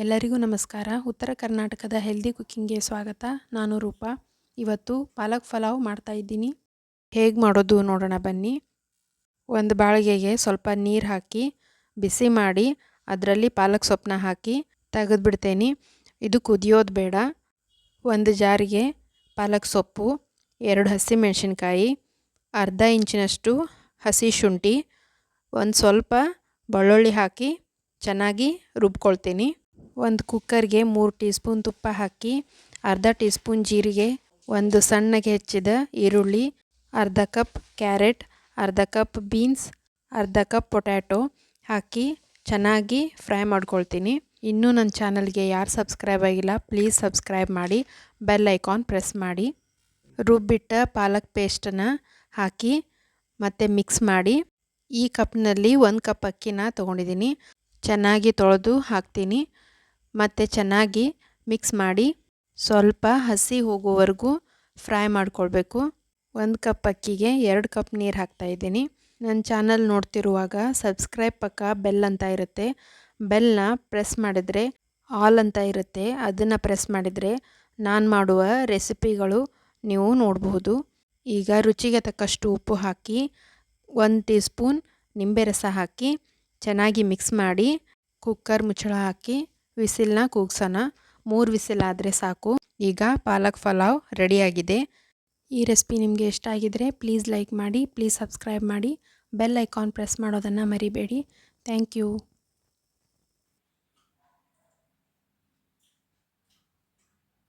ಎಲ್ಲರಿಗೂ ನಮಸ್ಕಾರ. ಉತ್ತರ ಕರ್ನಾಟಕದ ಹೆಲ್ದಿ ಕುಕ್ಕಿಂಗ್ಗೆ ಸ್ವಾಗತ. ನಾನು ರೂಪಾ. ಇವತ್ತು ಪಾಲಕ್ ಪಲಾವ್ ಮಾಡ್ತಾ ಇದ್ದೀನಿ. ಹೇಗೆ ಮಾಡೋದು ನೋಡೋಣ ಬನ್ನಿ. ಒಂದು ಬಾಳಿಗೆಗೆ ಸ್ವಲ್ಪ ನೀರು ಹಾಕಿ ಬಿಸಿ ಮಾಡಿ ಅದರಲ್ಲಿ ಪಾಲಕ್ ಸೊಪ್ಪನ್ನ ಹಾಕಿ ತೆಗೆದುಬಿಡ್ತೇನೆ. ಇದು ಕುದಿಯೋದು ಬೇಡ. ಒಂದು ಜಾರಿಗೆ ಪಾಲಕ್ ಸೊಪ್ಪು, 2 ಹಸಿಮೆಣಸಿನ್ಕಾಯಿ, ಅರ್ಧ ಇಂಚಿನಷ್ಟು ಹಸಿ ಶುಂಠಿ, ಒಂದು ಸ್ವಲ್ಪ ಬೆಳ್ಳುಳ್ಳಿ ಹಾಕಿ ಚೆನ್ನಾಗಿ ರುಬ್ಕೊಳ್ತೀನಿ. ಒಂದು ಕುಕ್ಕರ್ಗೆ 3 ಟೀ ಸ್ಪೂನ್ ತುಪ್ಪ ಹಾಕಿ ಅರ್ಧ ಟೀ ಸ್ಪೂನ್ ಜೀರಿಗೆ, ಒಂದು ಸಣ್ಣಗೆ ಹೆಚ್ಚಿದ ಈರುಳ್ಳಿ, ಅರ್ಧ ಕಪ್ ಕ್ಯಾರೆಟ್, ಅರ್ಧ ಕಪ್ ಬೀನ್ಸ್, ಅರ್ಧ ಕಪ್ ಪೊಟ್ಯಾಟೊ ಹಾಕಿ ಚೆನ್ನಾಗಿ ಫ್ರೈ ಮಾಡ್ಕೊಳ್ತೀನಿ. ಇನ್ನೂ ನನ್ನ ಚಾನಲ್ಗೆ ಯಾರು ಸಬ್ಸ್ಕ್ರೈಬ್ ಆಗಿಲ್ಲ ಪ್ಲೀಸ್ ಸಬ್ಸ್ಕ್ರೈಬ್ ಮಾಡಿ, ಬೆಲ್ ಐಕಾನ್ ಪ್ರೆಸ್ ಮಾಡಿ. ರುಬ್ಬಿಟ್ಟ ಪಾಲಕ್ ಪೇಸ್ಟನ್ನು ಹಾಕಿ ಮತ್ತು ಮಿಕ್ಸ್ ಮಾಡಿ. ಈ ಕಪ್ನಲ್ಲಿ 1 ಕಪ್ ಅಕ್ಕಿನ ತೊಗೊಂಡಿದ್ದೀನಿ. ಚೆನ್ನಾಗಿ ತೊಳೆದು ಹಾಕ್ತೀನಿ ಮತ್ತು ಚೆನ್ನಾಗಿ ಮಿಕ್ಸ್ ಮಾಡಿ ಸ್ವಲ್ಪ ಹಸಿ ಹೋಗೋವರೆಗೂ ಫ್ರೈ ಮಾಡ್ಕೊಳ್ಬೇಕು. 1 ಕಪ್ ಅಕ್ಕಿಗೆ 2 ಕಪ್ ನೀರು ಹಾಕ್ತಾಯಿದ್ದೀನಿ. ನನ್ನ ಚಾನಲ್ ನೋಡ್ತಿರುವಾಗ ಸಬ್ಸ್ಕ್ರೈಬ್ ಪಕ್ಕ ಬೆಲ್ ಅಂತ ಇರುತ್ತೆ, ಬೆಲ್ನ ಪ್ರೆಸ್ ಮಾಡಿದರೆ ಆಲ್ ಅಂತ ಇರುತ್ತೆ, ಅದನ್ನು ಪ್ರೆಸ್ ಮಾಡಿದರೆ ನಾನು ಮಾಡುವ ರೆಸಿಪಿಗಳು ನೀವು ನೋಡಬಹುದು. ಈಗ ರುಚಿಗೆ ತಕ್ಕಷ್ಟು ಉಪ್ಪು ಹಾಕಿ 1 ಟೀ ಸ್ಪೂನ್ ನಿಂಬೆ ರಸ ಹಾಕಿ ಚೆನ್ನಾಗಿ ಮಿಕ್ಸ್ ಮಾಡಿ ಕುಕ್ಕರ್ ಮುಚ್ಚಳ ಹಾಕಿ ವಿಸಿಲ್ನ ಕೂಗ್ಸೋಣ. 3 ವಿಸಿಲ್ ಆದರೆ ಸಾಕು. ಈಗ ಪಾಲಕ್ ಪಲಾವ್ ರೆಡಿಯಾಗಿದೆ. ಈ ರೆಸಿಪಿ ನಿಮಗೆ ಇಷ್ಟ ಆಗಿದರೆ ಪ್ಲೀಸ್ ಲೈಕ್ ಮಾಡಿ, ಪ್ಲೀಸ್ ಸಬ್ಸ್ಕ್ರೈಬ್ ಮಾಡಿ, ಬೆಲ್ ಐಕಾನ್ ಪ್ರೆಸ್ ಮಾಡೋದನ್ನು ಮರಿಬೇಡಿ. Thank you.